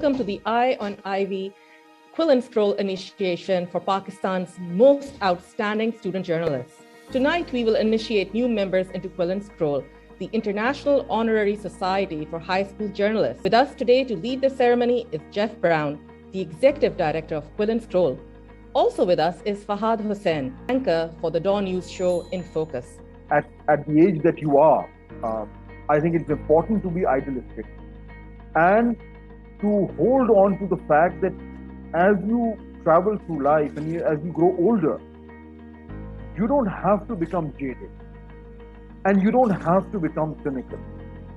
Welcome to the Eye on Ivy Quill and Scroll initiation for Pakistan's most outstanding student journalists. Tonight, we will initiate new members into Quill and Scroll, the International Honorary Society for High School Journalists. With us today to lead the ceremony is Jeff Brown, the Executive Director of Quill and Scroll. Also with us is Fahad Hussain, anchor for the Dawn News show In Focus. At the age that you are, I think it's important to be idealistic and to hold on to the fact that as you travel through life and as you grow older, you don't have to become jaded and you don't have to become cynical.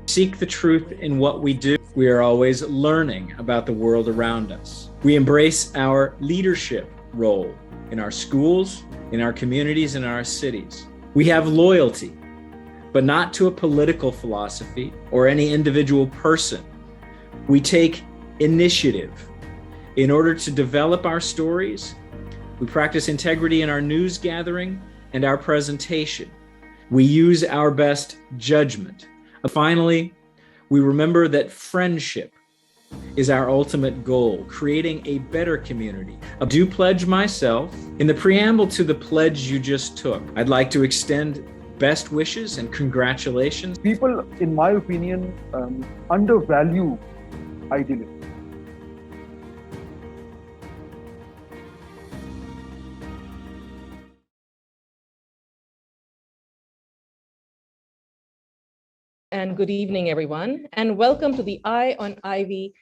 Seek the truth in what we do. We are always learning about the world around us. We embrace our leadership role in our schools, in our communities, in our cities. We have loyalty, but not to a political philosophy or any individual person. We take initiative. In order to develop our stories, we practice integrity in our news gathering and our presentation. We use our best judgment. Finally, we remember that friendship is our ultimate goal, creating a better community. I do pledge myself. In the preamble to the pledge you just took, I'd like to extend best wishes and congratulations. People, in my opinion, undervalue idealism. And good evening, everyone, and welcome to the Eye on Ivy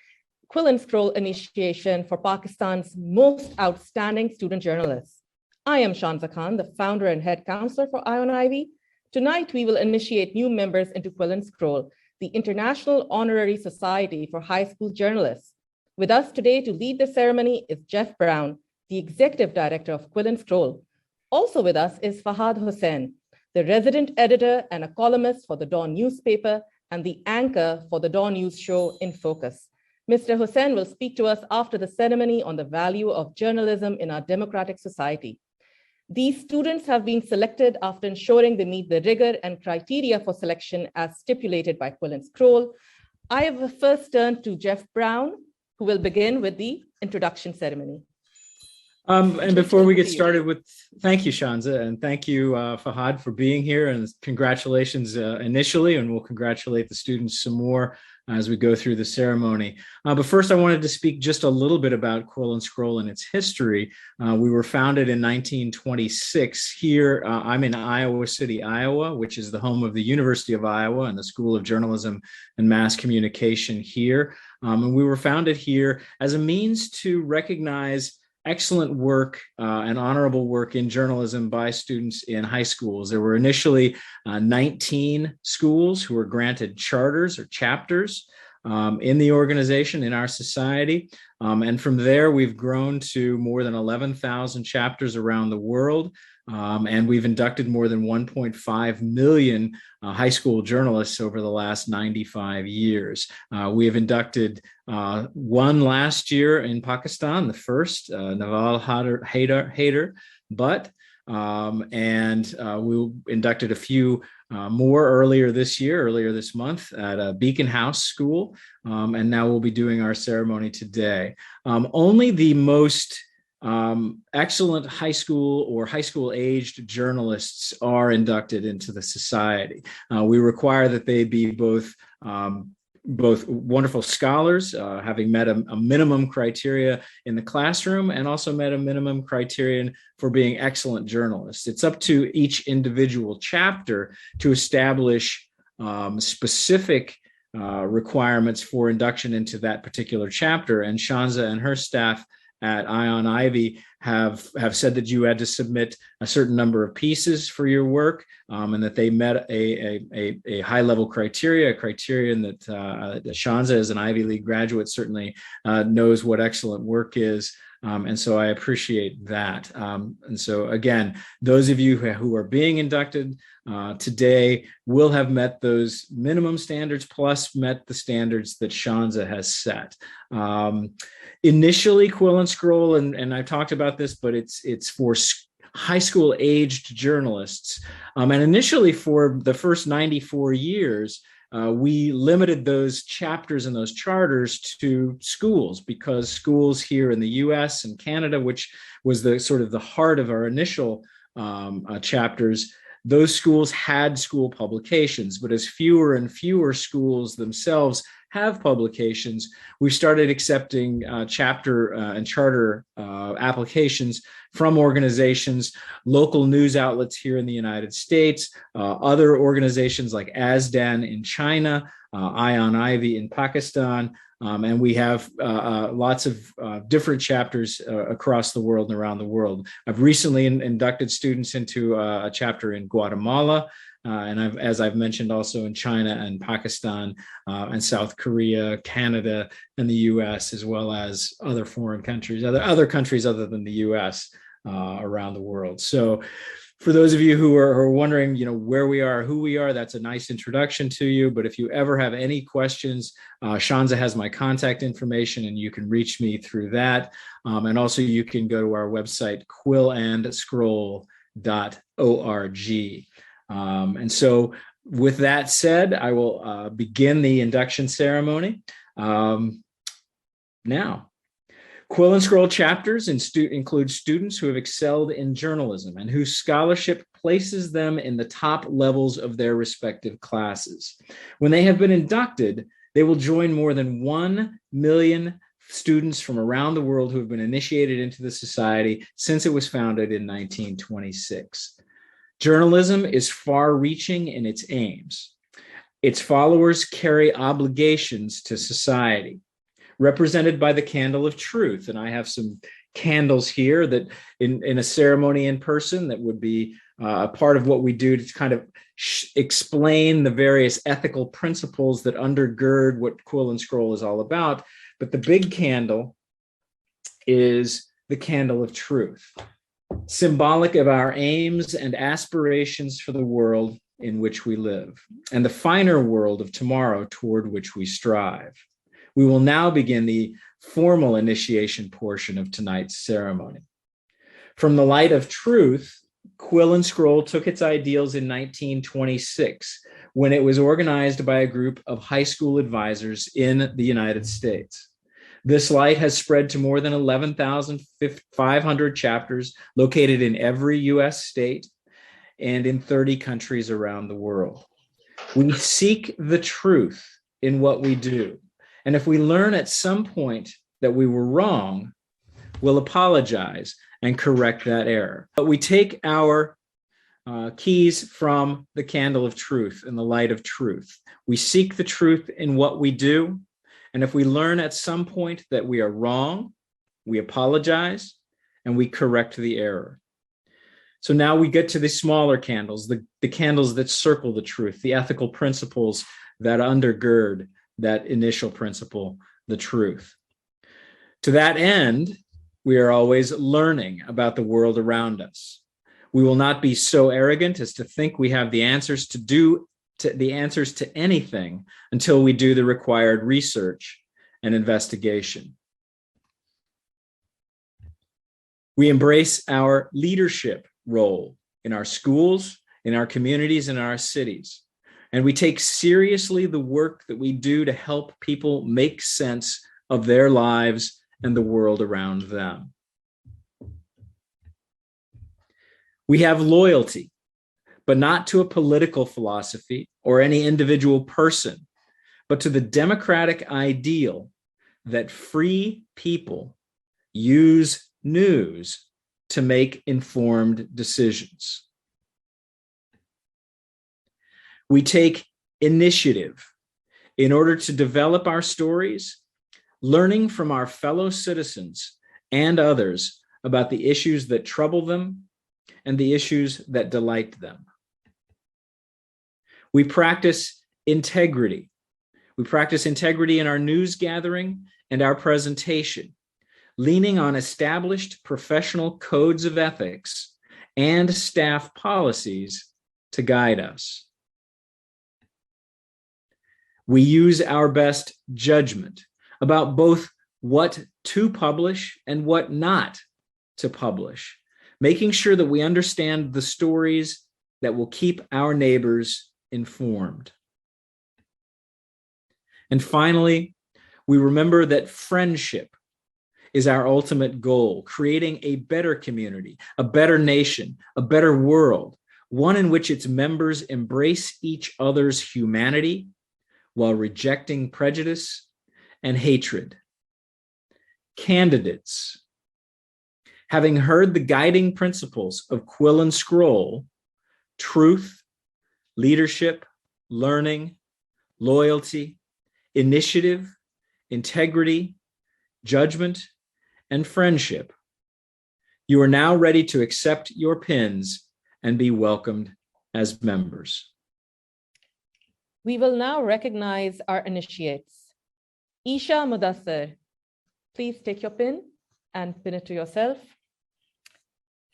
Quill and Scroll initiation for Pakistan's most outstanding student journalists. I am Shanza Khan, the founder and head counselor for Eye on Ivy. Tonight, we will initiate new members into Quill and Scroll, the International Honorary Society for High School Journalists. With us today to lead the ceremony is Jeff Brown, the Executive Director of Quill and Scroll. Also with us is Fahad Hussain, the resident editor and a columnist for the Dawn newspaper and the anchor for the Dawn News show In Focus. Mr. Hussain will speak to us after the ceremony on the value of journalism in our democratic society. These students have been selected after ensuring they meet the rigor and criteria for selection as stipulated by Quill and Scroll. I have first turned to Jeff Brown, who will begin with the introduction ceremony. And before we get started with, thank you, Shanza, and thank you, Fahad, for being here, and congratulations initially, and we'll congratulate the students some more as we go through the ceremony. But first, I wanted to speak just a little bit about Quill and Scroll and its history. We were founded in 1926 here. I'm in Iowa City, Iowa, which is the home of the University of Iowa and the School of Journalism and Mass Communication here. And we were founded here as a means to recognize excellent work and honorable work in journalism by students in high schools. There were initially 19 schools who were granted charters or chapters in the organization, in our society. And from there, we've grown to more than 11,000 chapters around the world. And we've inducted more than 1.5 million high school journalists over the last 95 years. We have inducted one last year in Pakistan, the first, Naval Haider, we inducted a few more earlier this month at Beacon House School, and now we'll be doing our ceremony today. Only the most excellent high school or high school aged journalists are inducted into the society. We require that they be both wonderful scholars, having met a minimum criteria in the classroom, and also met a minimum criterion for being excellent journalists. It's up to each individual chapter to establish specific requirements for induction into that particular chapter. And Shanza and her staff at Eye on Ivy have said that you had to submit a certain number of pieces for your work, and that they met a high level criteria, a criterion that Shanza, as an Ivy League graduate, certainly knows what excellent work is. And so I appreciate that. And so again, those of you who are being inducted today will have met those minimum standards, plus met the standards that Shanza has set. Initially, Quill and Scroll, and I talked about this, but it's for high school aged journalists. And initially for the first 94 years, we limited those chapters and those charters to schools, because schools here in the US and Canada, which was the sort of the heart of our initial chapters, those schools had school publications. But as fewer and fewer schools themselves have publications, we started accepting chapter and charter applications from organizations, local news outlets here in the United States, other organizations like ASDAN in China, Eye on Ivy in Pakistan, and we have lots of different chapters across the world and around the world. I've recently inducted students into a chapter in Guatemala, and as I've mentioned, also in China and Pakistan and South Korea, Canada, and the US, as well as other foreign countries, other countries other than the US around the world. So for those of you who are wondering, where we are, who we are, that's a nice introduction to you. But if you ever have any questions, Shanza has my contact information, and you can reach me through that. And also you can go to our website, quillandscroll.org. And so with that said, I will begin the induction ceremony now. Quill and Scroll chapters include students who have excelled in journalism and whose scholarship places them in the top levels of their respective classes. When they have been inducted, they will join more than 1 million students from around the world who have been initiated into the society since it was founded in 1926. Journalism is far-reaching in its aims. Its followers carry obligations to society, represented by the candle of truth. And I have some candles here that in a ceremony in person that would be a part of what we do to kind of explain the various ethical principles that undergird what Quill and Scroll is all about. But the big candle is the candle of truth, symbolic of our aims and aspirations for the world in which we live, and the finer world of tomorrow toward which we strive. We will now begin the formal initiation portion of tonight's ceremony. From the light of truth, Quill and Scroll took its ideals in 1926, when it was organized by a group of high school advisors in the United States. This light has spread to more than 11,500 chapters located in every US state and in 30 countries around the world. We seek the truth in what we do. And if we learn at some point that we were wrong, we'll apologize and correct that error. But we take our keys from the candle of truth and the light of truth. We seek the truth in what we do. And if we learn at some point that we are wrong, we apologize and we correct the error. So now we get to the smaller candles, the candles that circle the truth, the ethical principles that undergird that initial principle, the truth. To that end, we are always learning about the world around us. We will not be so arrogant as to think we have the answers to anything until we do the required research and investigation. We embrace our leadership role in our schools, in our communities, and in our cities. And we take seriously the work that we do to help people make sense of their lives and the world around them. We have loyalty, but not to a political philosophy or any individual person, but to the democratic ideal that free people use news to make informed decisions. We take initiative in order to develop our stories, learning from our fellow citizens and others about the issues that trouble them and the issues that delight them. We practice integrity. We practice integrity in our news gathering and our presentation, leaning on established professional codes of ethics and staff policies to guide us. We use our best judgment about both what to publish and what not to publish, making sure that we understand the stories that will keep our neighbors informed. And finally, we remember that friendship is our ultimate goal, creating a better community, a better nation, a better world, one in which its members embrace each other's humanity while rejecting prejudice and hatred. Candidates, having heard the guiding principles of Quill and Scroll, truth, leadership, learning, loyalty, initiative, integrity, judgment, and friendship, you are now ready to accept your pins and be welcomed as members. We will now recognize our initiates. Isha Mudassir, please take your pin and pin it to yourself.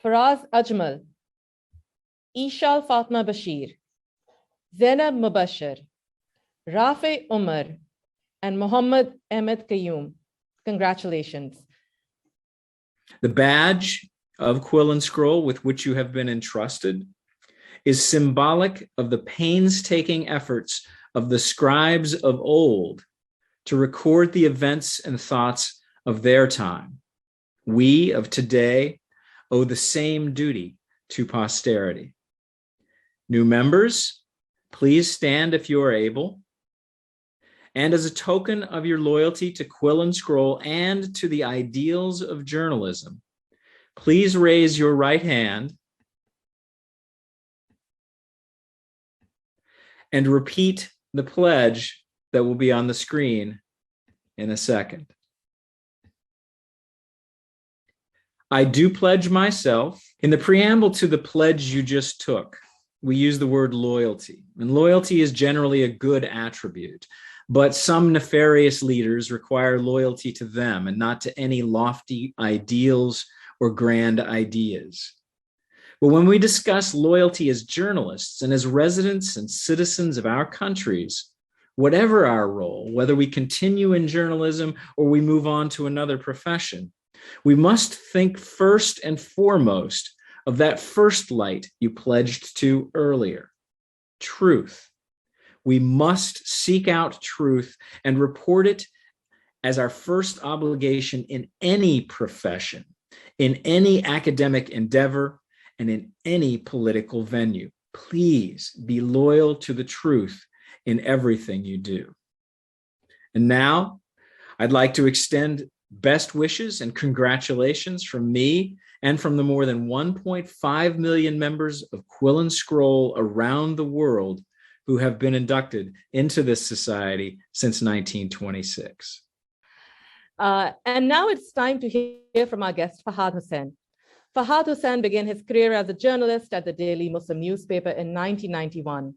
Faraz Ajmal, Ishal Fatma Bashir, Zainab Mubashir, Rafi Umar, and Mohammed Ahmed Qayyum. Congratulations. The badge of Quill and Scroll with which you have been entrusted is symbolic of the painstaking efforts of the scribes of old to record the events and thoughts of their time. We of today owe the same duty to posterity. New members, please stand if you are able. And as a token of your loyalty to Quill and Scroll and to the ideals of journalism, please raise your right hand and repeat the pledge that will be on the screen in a second. I do pledge myself. In the preamble to the pledge you just took, we use the word loyalty, and loyalty is generally a good attribute. But some nefarious leaders require loyalty to them and not to any lofty ideals or grand ideas. But when we discuss loyalty as journalists and as residents and citizens of our countries, whatever our role, whether we continue in journalism or we move on to another profession, we must think first and foremost of that first light you pledged to earlier, truth. We must seek out truth and report it as our first obligation in any profession, in any academic endeavor, and in any political venue. Please be loyal to the truth in everything you do. And now, I'd like to extend best wishes and congratulations from me and from the more than 1.5 million members of Quill and Scroll around the world who have been inducted into this society since 1926. And now it's time to hear from our guest, Fahad Hussain. Fahad Hussain began his career as a journalist at the Daily Muslim newspaper in 1991.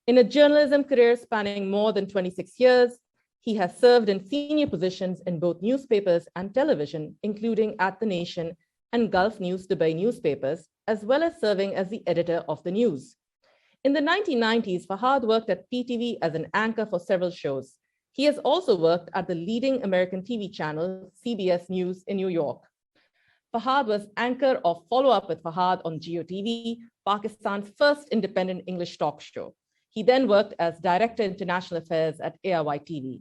In a journalism career spanning more than 26 years, he has served in senior positions in both newspapers and television, including at The Nation and Gulf News Dubai newspapers, as well as serving as the editor of The News. In the 1990s, Fahad worked at PTV as an anchor for several shows. He has also worked at the leading American TV channel, CBS News in New York. Fahad was anchor of Follow Up with Fahad on GeoTV, Pakistan's first independent English talk show. He then worked as Director International Affairs at ARY TV.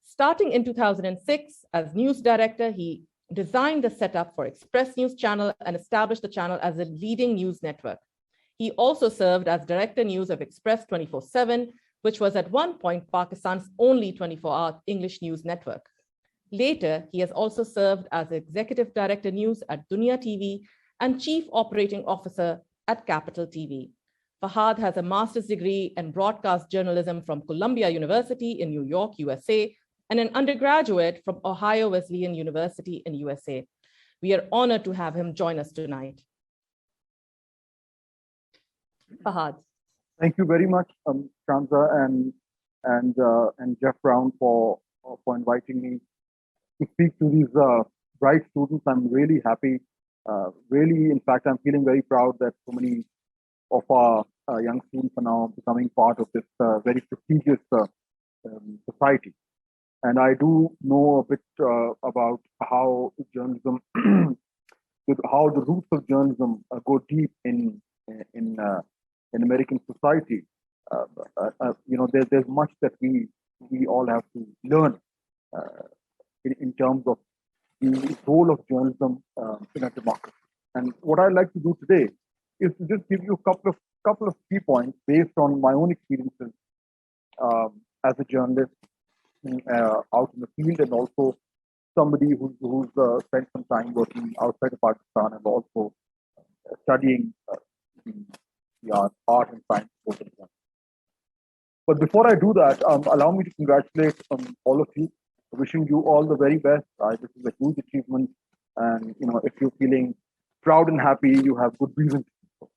Starting in 2006 as news director, he designed the setup for Express News Channel and established the channel as a leading news network. He also served as Director News of Express 24/7, which was at one point Pakistan's only 24-hour English news network. Later, he has also served as Executive Director News at Dunya TV and Chief Operating Officer at Capital TV. Fahad has a master's degree in broadcast journalism from Columbia University in New York, USA, and an undergraduate from Ohio Wesleyan University in USA. We are honored to have him join us tonight. Fahad. Thank you very much, Shanza and Jeff Brown for inviting me to speak to these bright students. I'm really happy. In fact, I'm feeling very proud that so many of our young students are now becoming part of this very prestigious society. And I do know a bit about how journalism with how the roots of journalism go deep in in American society. There's much that we all have to learn uh, in terms of the role of journalism in a democracy. And what I'd like to do today is to just give you a couple of key points based on my own experiences as a journalist out in the field, and also somebody who's spent some time working outside of Pakistan and also studying the, the art and science. But before I do that, allow me to congratulate all of you, wishing you all the very best. This is a huge achievement, and if you're feeling proud and happy, you have good reason to do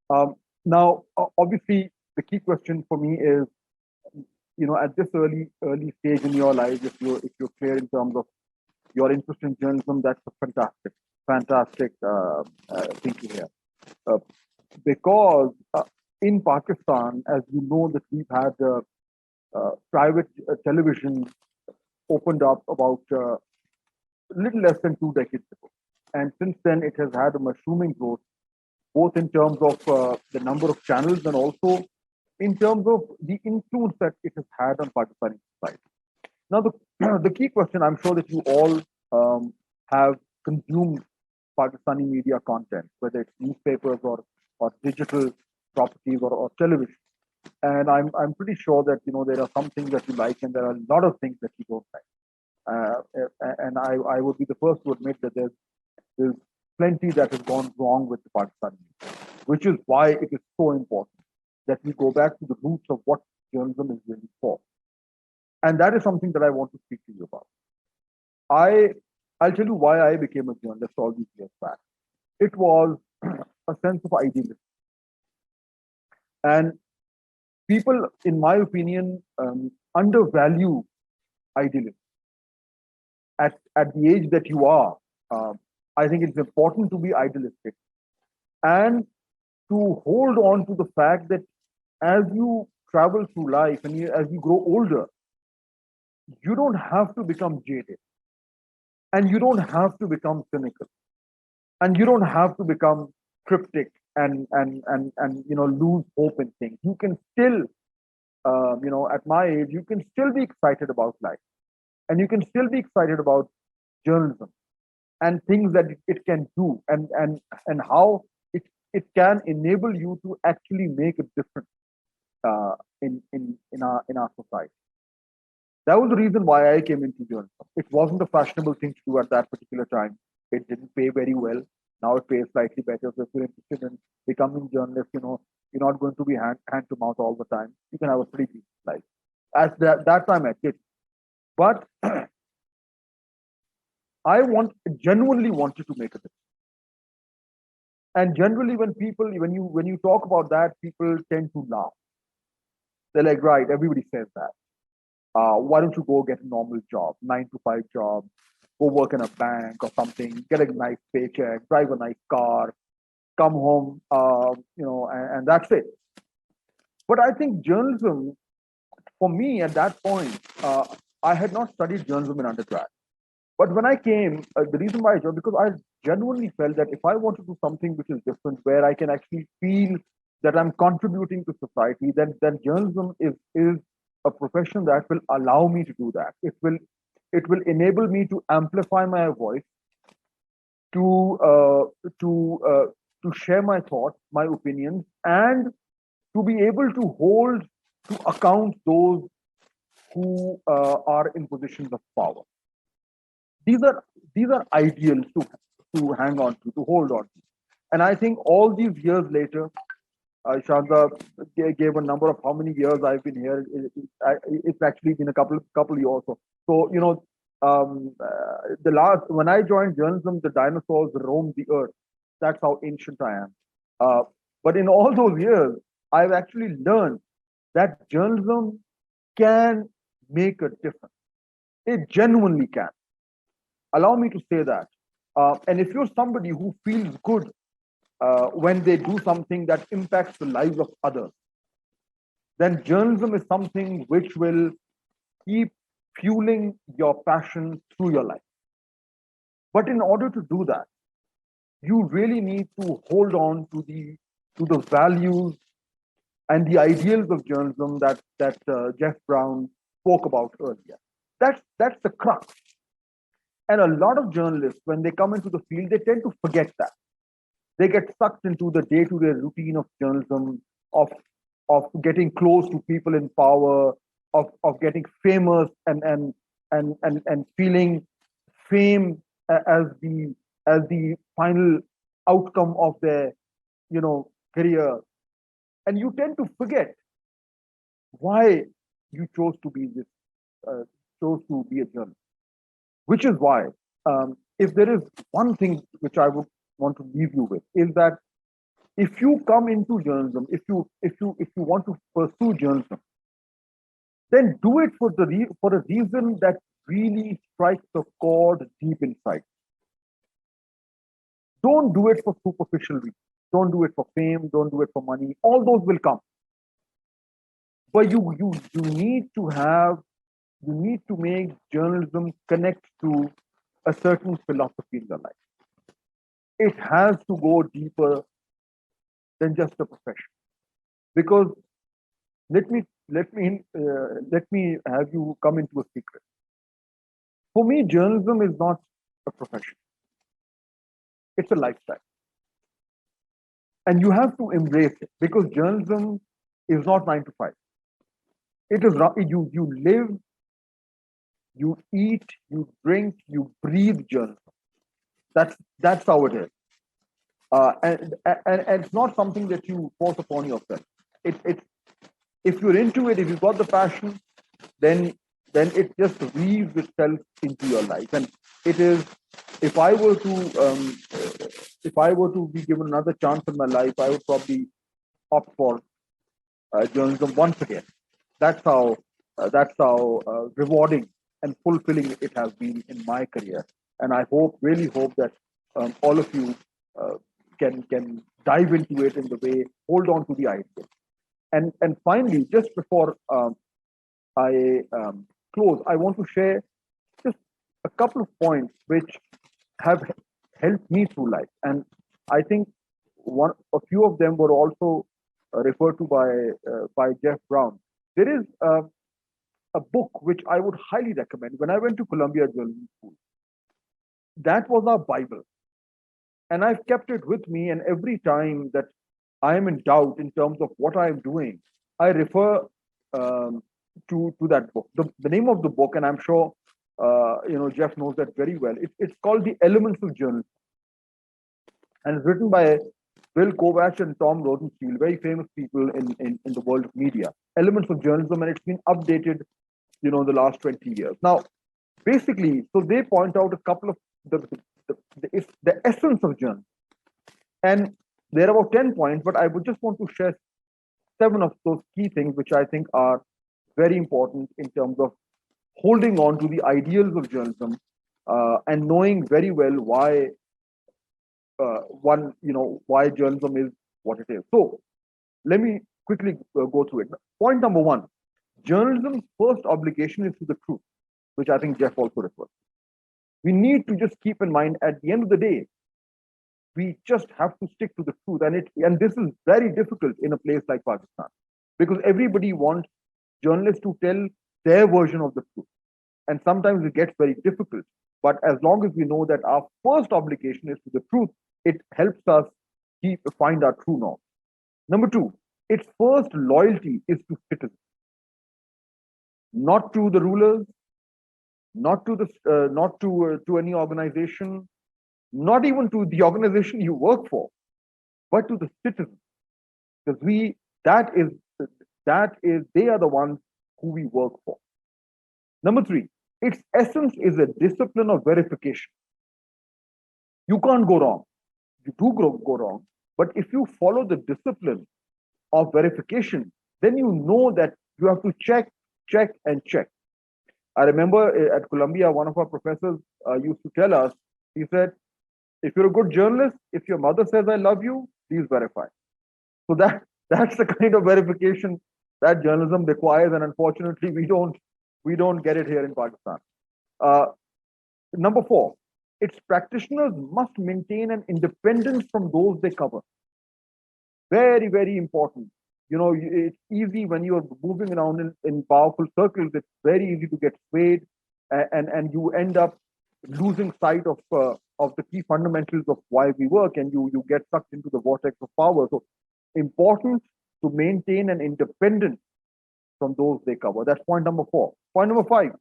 so. Now, obviously, the key question for me is, at this early stage in your life, if you're clear in terms of your interest in journalism, that's a fantastic thing to hear. Because in Pakistan, as you know, that we've had private television opened up about a little less than 2 decades ago. And since then, it has had a mushrooming growth, both in terms of the number of channels and also in terms of the influence that it has had on Pakistani society. Now, the key question, I'm sure that you all have consumed Pakistani media content, whether it's newspapers or digital properties or television. And I'm pretty sure that there are some things that you like and there are a lot of things that you don't like. And I would be the first to admit that there's plenty that has gone wrong with the Pakistani media, which is why it is so important that we go back to the roots of what journalism is really for. And that is something that I want to speak to you about. I'll tell you why I became a journalist all these years back. It was a sense of idealism. And people, in my opinion, undervalue idealism. At the age that you are, I think it's important to be idealistic and to hold on to the fact that as you travel through life and as you grow older, you don't have to become jaded, and you don't have to become cynical, and you don't have to become cryptic and lose hope in things. You can still, at my age, you can still be excited about life, and you can still be excited about journalism and things that it can do, and how it can enable you to actually make a difference in our society. That was the reason why I came into journalism. It wasn't a fashionable thing to do at that particular time. It didn't pay very well. Now it pays slightly better. So if you're interested in becoming a journalist, you're not going to be hand to mouth all the time. You can have a pretty decent life. At that time I did. But I genuinely wanted to make a difference. And generally when you talk about that, people tend to laugh. They're like, right, everybody says that. Why don't you go get a normal job, 9-to-5 job, go work in a bank or something, get a nice paycheck, drive a nice car, come home, and that's it. But I think journalism, for me at that point, I had not studied journalism in undergrad. But when I came, the reason why I joined, because I genuinely felt that if I want to do something which is different, where I can actually feel that I'm contributing to society, then journalism is a profession that will allow me to do that. It will enable me to amplify my voice, to share my thoughts, my opinions, and to be able to hold to account those who are in positions of power. These are ideals to hang on to hold on to. And I think all these years later, Shanta gave a number of how many years I've been here. It's actually been a couple years. So when I joined journalism, the dinosaurs roamed the earth. That's how ancient I am. But in all those years, I've actually learned that journalism can make a difference. It genuinely can. Allow me to say that. And if you're somebody who feels good when they do something that impacts the lives of others, then journalism is something which will keep fueling your passion through your life. But in order to do that, you really need to hold on to the values and the ideals of journalism that Jeff Brown spoke about earlier. That's the crux. And a lot of journalists, when they come into the field, they tend to forget that. They get sucked into the day-to-day routine of journalism, of getting close to people in power, of getting famous and feeling fame as the final outcome of their career. And you tend to forget why you chose to be a journalist. Which is why, if there is one thing which I would want to leave you with, is that if you come into journalism, if you want to pursue journalism, then do it for a reason that really strikes a chord deep inside. Don't do it for superficial reasons. Don't do it for fame. Don't do it for money. All those will come. But you need to make journalism connect to a certain philosophy in your life. It has to go deeper than just a profession. Because let me have you come into a secret. For me, journalism is not a profession. It's a lifestyle. And you have to embrace it, because journalism is not 9 to 5. It is you live, you eat, you drink, you breathe journalism. That's how it is. And it's not something that you force upon yourself. If you're into it, if you've got the passion, then it just weaves itself into your life. And it is, if I were to be given another chance in my life, I would probably opt for journalism once again. That's how rewarding and fulfilling it has been in my career. And I really hope that all of you can dive into it in the way, hold on to the idea. And finally, just before I close, I want to share just a couple of points which have helped me through life. And I think a few of them were also referred to by Jeff Brown. There is a book which I would highly recommend. When I went to Columbia Journalism School, that was our Bible. And I've kept it with me, and every time that I am in doubt in terms of what I am doing, I refer to that book. The name of the book, and I'm sure Jeff knows that very well. It's called The Elements of Journalism, and it's written by Bill Kovach and Tom Rosenstiel, very famous people in the world of media. Elements of Journalism, and it's been updated, the last 20 years. Now, basically, so they point out a couple of the essence of journalism, and there are about 10 points, but I would just want to share 7 of those key things which I think are very important in terms of holding on to the ideals of journalism and knowing very well why why journalism is what it is. So let me quickly go through it. Point number 1, journalism's first obligation is to the truth, which I think Jeff also referred to. We need to just keep in mind, at the end of the day, we just have to stick to the truth. And this is very difficult in a place like Pakistan, because everybody wants journalists to tell their version of the truth. And sometimes it gets very difficult. But as long as we know that our first obligation is to the truth, it helps us find our true norm. Number 2, its first loyalty is to citizens, not to the rulers, not to any organization, not even to the organization you work for, but to the citizens, because they are the ones who we work for. Number 3, its essence is a discipline of verification. You can't go wrong. You do go wrong, but if you follow the discipline of verification, then you know that you have to check, and check. I remember at Columbia, one of our professors used to tell us, he said, if you're a good journalist, if your mother says, I love you, please verify. So that's the kind of verification that journalism requires. And unfortunately, we don't get it here in Pakistan. Number 4, its practitioners must maintain an independence from those they cover. Very, very important. It's easy when you're moving around in powerful circles, it's very easy to get swayed, and you end up losing sight of the key fundamentals of why we work, and you get sucked into the vortex of power. So important to maintain an independence from those they cover. That's point number 4. Point number 5,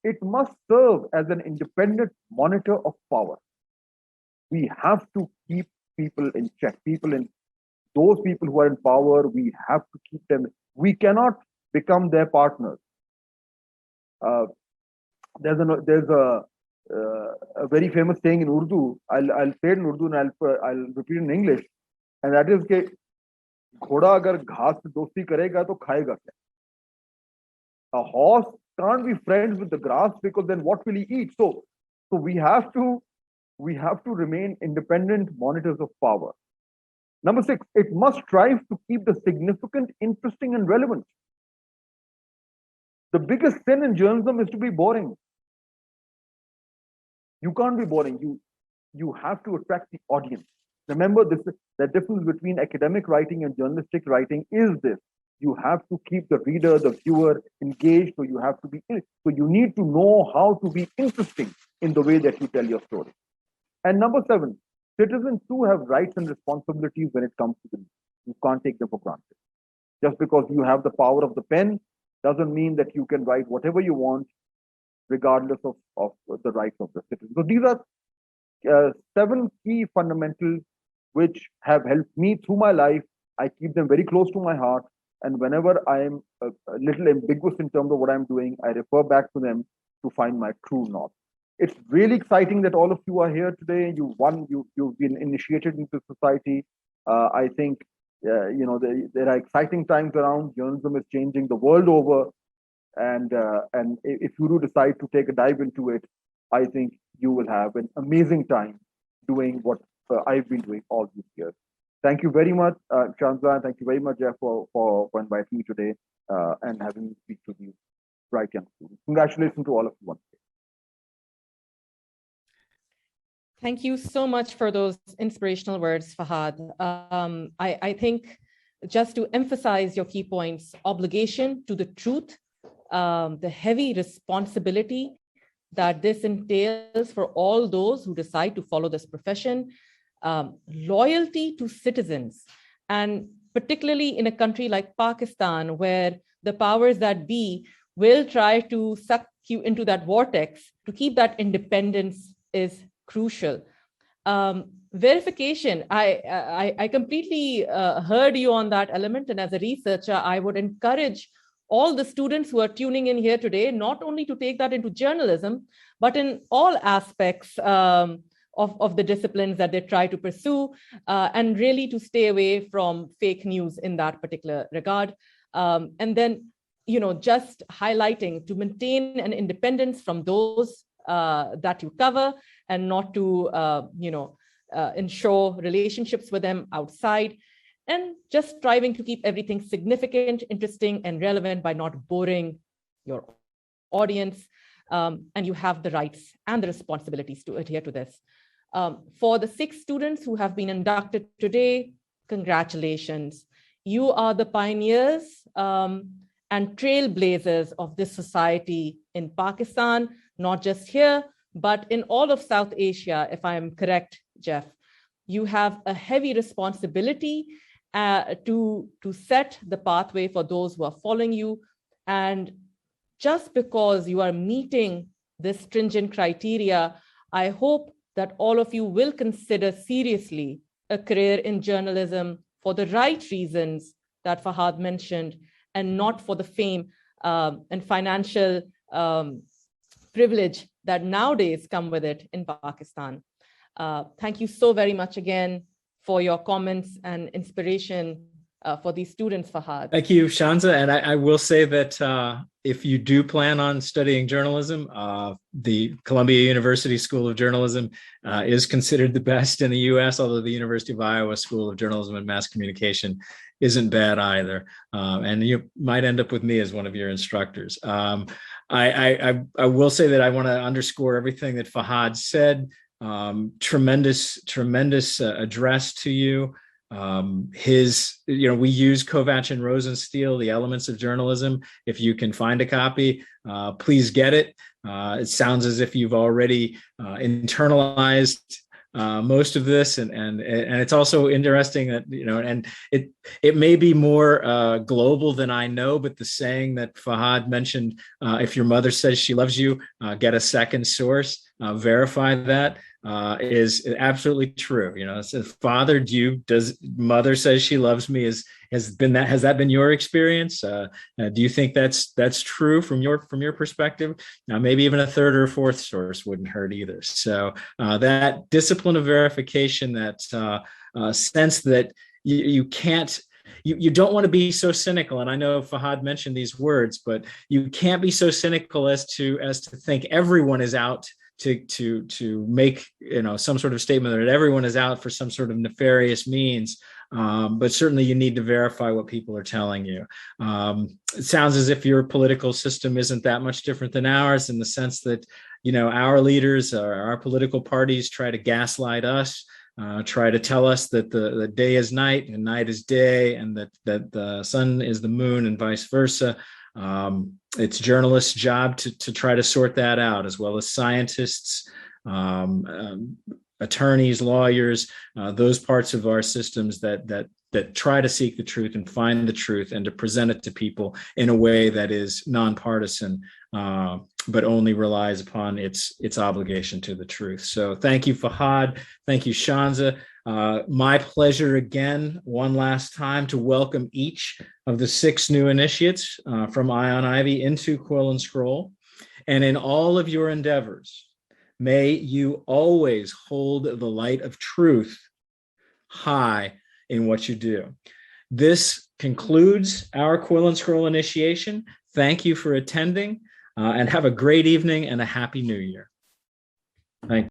it must serve as an independent monitor of power. We have to keep people in check. Those people who are in power, we have to keep them. We cannot become their partners. There's a very famous saying in Urdu. I'll say it in Urdu and I'll repeat it in English, and that is कि घोड़ा अगर घास पे दोस्ती करेगा तो खाएगा क्या? A horse can't be friends with the grass, because then what will he eat? So we have to remain independent monitors of power. Number 6, it must strive to keep the significant, interesting, and relevant. The biggest sin in journalism is to be boring. You can't be boring. You have to attract the audience. Remember, the difference between academic writing and journalistic writing is this. You have to keep the reader, the viewer engaged. So you need to know how to be interesting in the way that you tell your story. And number 7, citizens too have rights and responsibilities when it comes to them. You can't take them for granted. Just because you have the power of the pen doesn't mean that you can write whatever you want, regardless of the rights of the citizens. So these are 7 key fundamentals which have helped me through my life. I keep them very close to my heart. And whenever I am a little ambiguous in terms of what I'm doing, I refer back to them to find my true north. It's really exciting that all of you are here today. You've been initiated into society. I think there are exciting times around. Journalism is changing the world over, and if you do decide to take a dive into it, I think you will have an amazing time doing what I've been doing all these years. Thank you very much, Shanza, and thank you very much, Jeff, for inviting me today and having me speak to these bright young students. Congratulations to all of you once again. Thank you so much for those inspirational words, Fahad. I think just to emphasize your key points, obligation to the truth, the heavy responsibility that this entails for all those who decide to follow this profession, loyalty to citizens, and particularly in a country like Pakistan, where the powers that be will try to suck you into that vortex, to keep that independence is crucial. Verification, I completely heard you on that element, and as a researcher, I would encourage all the students who are tuning in here today, not only to take that into journalism, but in all aspects of the disciplines that they try to pursue, and really to stay away from fake news in that particular regard. And then, just highlighting to maintain an independence from those that you cover, and not to, ensure relationships with them outside, and just striving to keep everything significant, interesting, and relevant by not boring your audience. And you have the rights and the responsibilities to adhere to this. For the 6 students who have been inducted today, congratulations. You are the pioneers and trailblazers of this society in Pakistan, not just here, but in all of South Asia, if I'm correct, Jeff. You have a heavy responsibility to set the pathway for those who are following you. And just because you are meeting this stringent criteria, I hope that all of you will consider seriously a career in journalism for the right reasons that Fahad mentioned, and not for the fame and financial privilege that nowadays come with it in Pakistan. Thank you so very much again for your comments and inspiration for these students, Fahad. Thank you, Shanza. And I will say that if you do plan on studying journalism, the Columbia University School of Journalism is considered the best in the US, although the University of Iowa School of Journalism and Mass Communication isn't bad either. And you might end up with me as one of your instructors. I will say that I want to underscore everything that Fahad said. tremendous address to you. We use Kovach and Rosenstiel, The Elements of Journalism. If you can find a copy, please get it. It sounds as if you've already internalized most of this, and it's also interesting that and it may be more global than I know, but the saying that Fahad mentioned, if your mother says she loves you, get a second source, verify that, is absolutely true. It says, Father, does mother says she loves me, has that been your experience? Do you think that's true from your perspective? Maybe even a third or a fourth source wouldn't hurt either. So that discipline of verification, that sense that you can't. You don't want to be so cynical, and I know Fahad mentioned these words, but you can't be so cynical as to think everyone is out to make some sort of statement that everyone is out for some sort of nefarious means. But certainly you need to verify what people are telling you. It sounds as if your political system isn't that much different than ours, in the sense that our leaders, our political parties, try to gaslight us. Try to tell us that the day is night and night is day, and that the sun is the moon, and vice versa. It's journalists' job to try to sort that out, as well as scientists, attorneys, lawyers, those parts of our systems that try to seek the truth and find the truth, and to present it to people in a way that is nonpartisan, but only relies upon its obligation to the truth. So thank you, Fahad. Thank you, Shanza. My pleasure again, one last time, to welcome each of the 6 new initiates from Eye on Ivy into Quill and Scroll. And in all of your endeavors, may you always hold the light of truth high in what you do. This concludes our Quill and Scroll initiation. Thank you for attending, and have a great evening and a happy new year. Thank you.